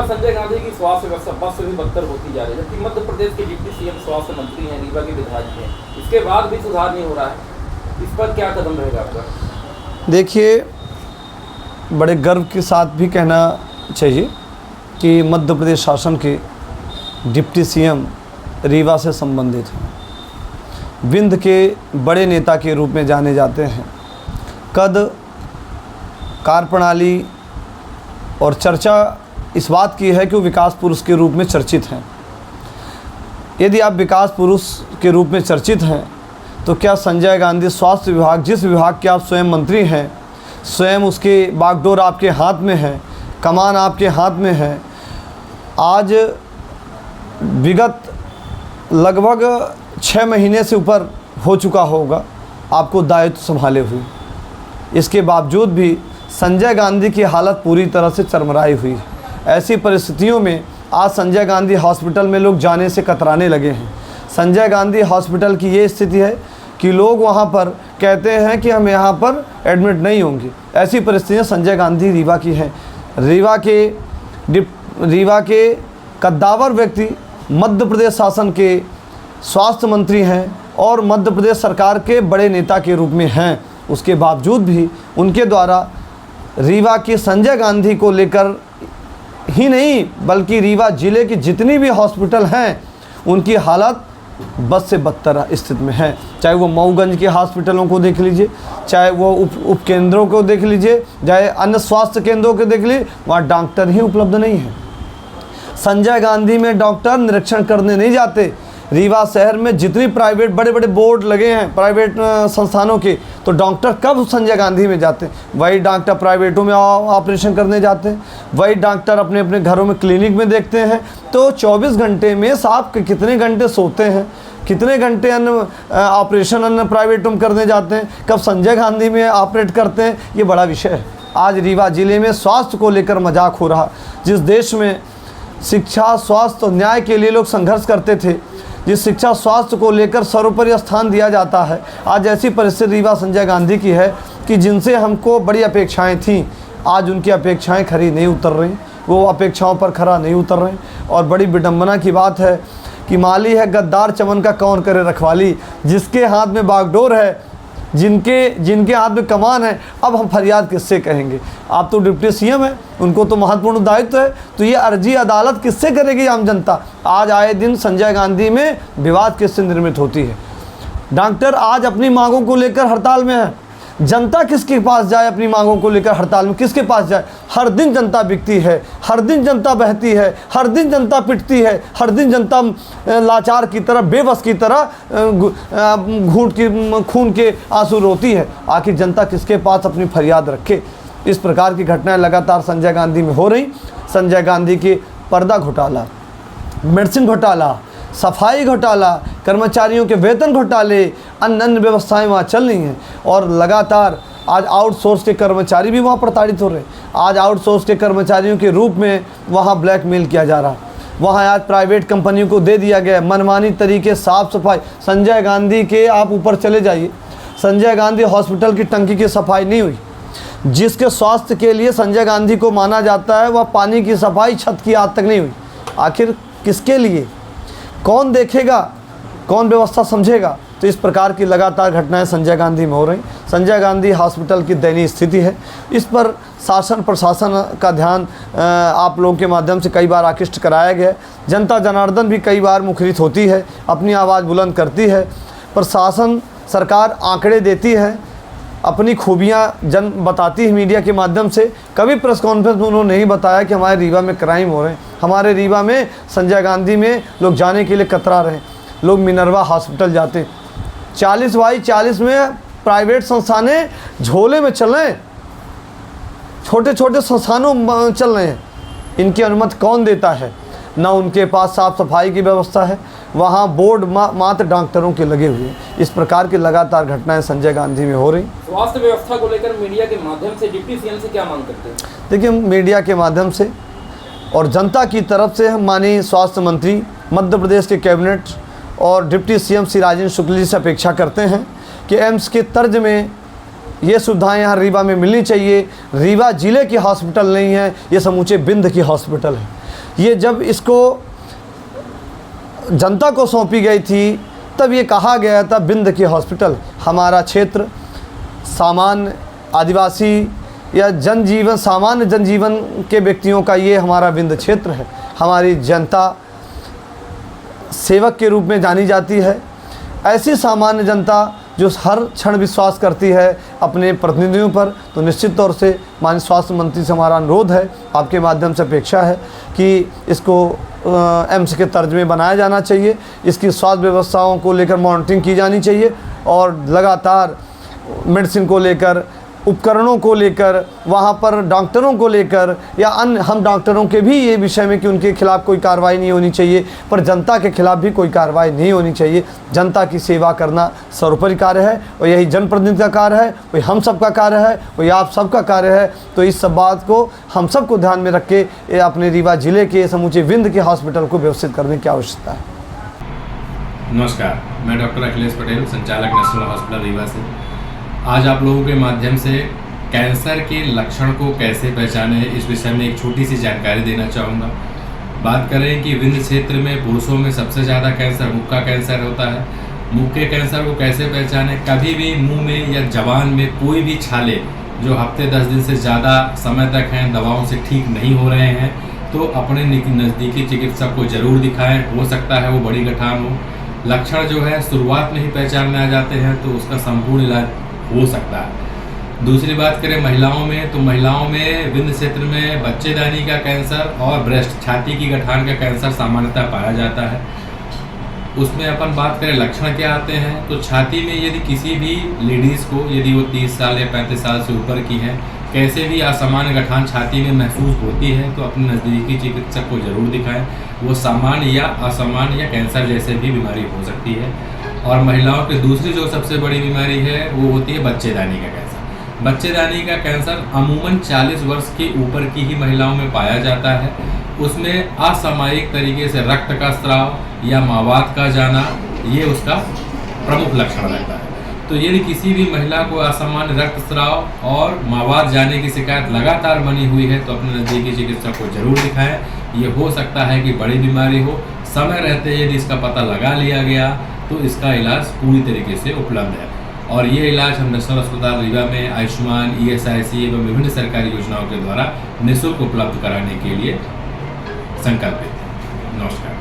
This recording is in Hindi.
रीवा संजय गांधी की स्वास्थ्य व्यवस्था बद से भी बदतर होती जा रही है, जबकि मध्य प्रदेश के डिप्टी सीएम स्वास्थ्य मंत्री हैं, रीवा के विधायक हैं, इसके बाद भी सुधार नहीं हो रहा है। इस पर क्या कदम रहेगा आपका? देखिए, बड़े गर्व के साथ भी कहना चाहिए कि मध्य प्रदेश शासन के डिप्टी सीएम रीवा से संबंधित हैं, विंध्य के बड़े नेता के रूप में जाने जाते हैं। कद, कार्यप्रणाली और चर्चा इस बात की है कि वो विकास पुरुष के रूप में चर्चित हैं। यदि आप विकास पुरुष के रूप में चर्चित हैं तो क्या संजय गांधी स्वास्थ्य विभाग, जिस विभाग के आप स्वयं मंत्री हैं, स्वयं उसके बागडोर आपके हाथ में है, कमान आपके हाथ में है, आज विगत लगभग 6 महीने से ऊपर हो चुका होगा आपको दायित्व संभाले हुए, इसके बावजूद भी संजय गांधी की हालत पूरी तरह से चरमराई हुई है। ऐसी परिस्थितियों में आज संजय गांधी हॉस्पिटल में लोग जाने से कतराने लगे हैं। संजय गांधी हॉस्पिटल की ये स्थिति है कि लोग वहाँ पर कहते हैं कि हम यहाँ पर एडमिट नहीं होंगे। ऐसी परिस्थितियाँ संजय गांधी रीवा की हैं। रीवा के कद्दावर व्यक्ति मध्य प्रदेश शासन के स्वास्थ्य मंत्री हैं और मध्य प्रदेश सरकार के बड़े नेता के रूप में हैं। उसके बावजूद भी उनके द्वारा रीवा के संजय गांधी को लेकर ही नहीं बल्कि रीवा ज़िले की जितनी भी हॉस्पिटल हैं उनकी हालत बद से बदतर स्थिति में है। चाहे वो मऊगंज के हॉस्पिटलों को देख लीजिए, चाहे वो उप केंद्रों को देख लीजिए, चाहे अन्य स्वास्थ्य केंद्रों को देख लीजिए, वहाँ डॉक्टर ही उपलब्ध नहीं है। संजय गांधी में डॉक्टर निरीक्षण करने नहीं जाते। रीवा शहर में जितनी प्राइवेट बड़े बड़े बोर्ड लगे हैं प्राइवेट संस्थानों के, तो डॉक्टर कब संजय गांधी में जाते हैं? वही डॉक्टर प्राइवेटों में ऑपरेशन करने जाते हैं, वही डॉक्टर अपने अपने घरों में क्लिनिक में देखते हैं। तो 24 घंटे में साहब कितने घंटे सोते हैं, कितने घंटे अन्य ऑपरेशन अन्य प्राइवेटों में करने जाते हैं, कब संजय गांधी में ऑपरेट करते हैं? ये बड़ा विषय है। आज रीवा ज़िले में स्वास्थ्य को लेकर मजाक हो रहा। जिस देश में शिक्षा, स्वास्थ्य और न्याय के लिए लोग संघर्ष करते थे, जिस शिक्षा स्वास्थ्य को लेकर सर्वोपरि स्थान दिया जाता है, आज ऐसी परिस्थिति रीवा संजय गांधी की है कि जिनसे हमको बड़ी अपेक्षाएं थीं, आज उनकी अपेक्षाएं खरी नहीं उतर रही, वो अपेक्षाओं पर खरा नहीं उतर रहे। और बड़ी विडंबना की बात है कि माली है गद्दार चमन का कौन करे रखवाली। जिसके हाथ में बागडोर है, जिनके हाथ में कमान है, अब हम फरियाद किससे कहेंगे? आप तो डिप्टी सीएम हैं, उनको तो महत्वपूर्ण दायित्व है, तो ये अर्जी अदालत किससे करेगी आम जनता? आज आए दिन संजय गांधी में विवाद किससे निर्मित होती है? डॉक्टर आज अपनी मांगों को लेकर हड़ताल में है, जनता किसके पास जाए? अपनी मांगों को लेकर हड़ताल में किसके पास जाए? हर दिन जनता बिकती है, हर दिन जनता बहती है, हर दिन जनता पिटती है, हर दिन जनता लाचार की तरह, बेबस की तरह घूंट की खून के आंसू रोती है। आखिर जनता किसके पास अपनी फरियाद रखे? इस प्रकार की घटनाएं लगातार संजय गांधी में हो रही। संजय गांधी के पर्दा घोटाला, मेडिसिन घोटाला, सफाई घोटाला, कर्मचारियों के वेतन घोटाले, अन्य व्यवस्थाएं वहाँ चल रही हैं और लगातार आज आउटसोर्स के कर्मचारी भी वहाँ प्रताड़ित हो रहे हैं। आज आउटसोर्स के कर्मचारियों के रूप में वहाँ ब्लैकमेल किया जा रहा, वहाँ आज प्राइवेट कंपनियों को दे दिया गया मनमानी तरीके, साफ़ सफाई। संजय गांधी के आप ऊपर चले जाइए, संजय गांधी हॉस्पिटल की टंकी की सफाई नहीं हुई। जिसके स्वास्थ्य के लिए संजय गांधी को माना जाता है, वह पानी की सफाई, छत की आज तक नहीं हुई। आखिर किसके लिए? कौन देखेगा? कौन व्यवस्था समझेगा? तो इस प्रकार की लगातार घटनाएं संजय गांधी में हो रही। संजय गांधी हॉस्पिटल की दयनीय स्थिति है, इस पर शासन प्रशासन का ध्यान आप लोगों के माध्यम से कई बार आकृष्ट कराया गया है। जनता जनार्दन भी कई बार मुखरित होती है, अपनी आवाज़ बुलंद करती है। प्रशासन, सरकार आंकड़े देती है, अपनी खूबियां जन बताती है मीडिया के माध्यम से। कभी प्रेस कॉन्फ्रेंस में उन्होंने नहीं बताया कि हमारे रीवा में क्राइम हो रहे हैं, हमारे रीवा में संजय गांधी में लोग जाने के लिए कतरा रहे हैं। लोग मिनरवा हॉस्पिटल जाते हैं, 40/40 में प्राइवेट संस्थानें झोले में चल रहे हैं, छोटे छोटे संस्थानों चल रहे हैं। इनकी अनुमति कौन देता है? ना उनके पास साफ़ सफाई की व्यवस्था है, वहाँ बोर्ड मात्र डॉक्टरों के लगे हुए हैं। इस प्रकार की लगातार घटनाएं संजय गांधी में हो रही। स्वास्थ्य व्यवस्था को लेकर मीडिया के माध्यम से डिप्टी सीएम से क्या मांग करते हैं? देखिए, मीडिया के माध्यम से और जनता की तरफ से हम माननीय स्वास्थ्य मंत्री, मध्य प्रदेश के कैबिनेट और डिप्टी सीएम श्री राजेंद्र शुक्ल जी से अपेक्षा करते हैं कि एम्स के तर्ज में ये सुविधाएं यहाँ रीवा में मिलनी चाहिए। रीवा ज़िले की हॉस्पिटल नहीं है, ये समूचे विंध्य की हॉस्पिटल है। ये जब इसको जनता को सौंपी गई थी तब ये कहा गया था विंध्य के हॉस्पिटल। हमारा क्षेत्र सामान्य आदिवासी या जनजीवन सामान्य जनजीवन के व्यक्तियों का ये हमारा विंध्य क्षेत्र है। हमारी जनता सेवक के रूप में जानी जाती है। ऐसी सामान्य जनता जो हर क्षण विश्वास करती है अपने प्रतिनिधियों पर, तो निश्चित तौर से माननीय स्वास्थ्य मंत्री से हमारा अनुरोध है, आपके माध्यम से अपेक्षा है कि इसको एम्स के तर्ज में बनाया जाना चाहिए। इसकी स्वास्थ्य व्यवस्थाओं को लेकर मॉनिटरिंग की जानी चाहिए और लगातार मेडिसिन को लेकर, उपकरणों को लेकर, वहाँ पर डॉक्टरों को लेकर या अन्य हम डॉक्टरों के भी ये विषय में कि उनके खिलाफ़ कोई कार्रवाई नहीं होनी चाहिए, पर जनता के खिलाफ़ भी कोई कार्रवाई नहीं होनी चाहिए। जनता की सेवा करना सर्वोपरि कार्य है और यही जनप्रतिनिधि का कार्य है, वही हम सब का कार्य है, वही आप सबका कार्य है। तो इस सब बात को हम सबको ध्यान में रख के अपने रीवा जिले के समूचे विंध्य के हॉस्पिटल को व्यवस्थित करने की आवश्यकता है। नमस्कार, मैं डॉक्टर अखिलेश पटेल, संचालक नेशनल हॉस्पिटल रीवा से। आज आप लोगों के माध्यम से कैंसर के लक्षण को कैसे पहचाने इस विषय में एक छोटी सी जानकारी देना चाहूँगा। बात करें कि विंध्य क्षेत्र में पुरुषों में सबसे ज़्यादा कैंसर मुख का कैंसर होता है। मुख के कैंसर को कैसे पहचाने? कभी भी मुंह में या जबान में कोई भी छाले जो हफ्ते 10 दिन से ज़्यादा समय तक हैं, दवाओं से ठीक नहीं हो रहे हैं, तो अपने नज़दीकी चिकित्सक को ज़रूर दिखाएं। हो सकता है वो बड़ी गठान हो। लक्षण जो है शुरुआत में ही पहचान में आ जाते हैं तो उसका संपूर्ण इलाज हो सकता है। दूसरी बात करें महिलाओं में, तो महिलाओं में विंध्य क्षेत्र में बच्चेदानी का कैंसर और ब्रेस्ट छाती की गठान का कैंसर सामान्यतः पाया जाता है। उसमें अपन बात करें लक्षण क्या आते हैं, तो छाती में यदि किसी भी लेडीज़ को, यदि वो 30 साल या 35 साल से ऊपर की हैं, कैसे भी असामान्य गठान छाती में महसूस होती है तो अपने नज़दीकी चिकित्सक को ज़रूर दिखाएं। वो सामान्य या असामान्य या कैंसर जैसे भी बीमारी हो सकती है। और महिलाओं की दूसरी जो सबसे बड़ी बीमारी है वो होती है बच्चेदानी का कैंसर। बच्चेदानी का कैंसर अमूमन 40 वर्ष के ऊपर की ही महिलाओं में पाया जाता है। उसमें असामयिक तरीके से रक्त का स्राव या मावात का जाना, ये उसका प्रमुख लक्षण रहता है। तो यदि किसी भी महिला को असामान्य रक्तस्राव और मावात जाने की शिकायत लगातार बनी हुई है तो अपने नज़दीकी चिकित्सक को जरूर दिखाएं। ये हो सकता है कि बड़ी बीमारी हो। समय रहते यदि इसका पता लगा लिया गया तो इसका इलाज पूरी तरीके से उपलब्ध है। और ये इलाज हम नेशनल अस्पताल रीवा में आयुष्मान, ESIC एवं विभिन्न सरकारी योजनाओं के द्वारा निःशुल्क उपलब्ध कराने के लिए संकल्पित है। नमस्कार।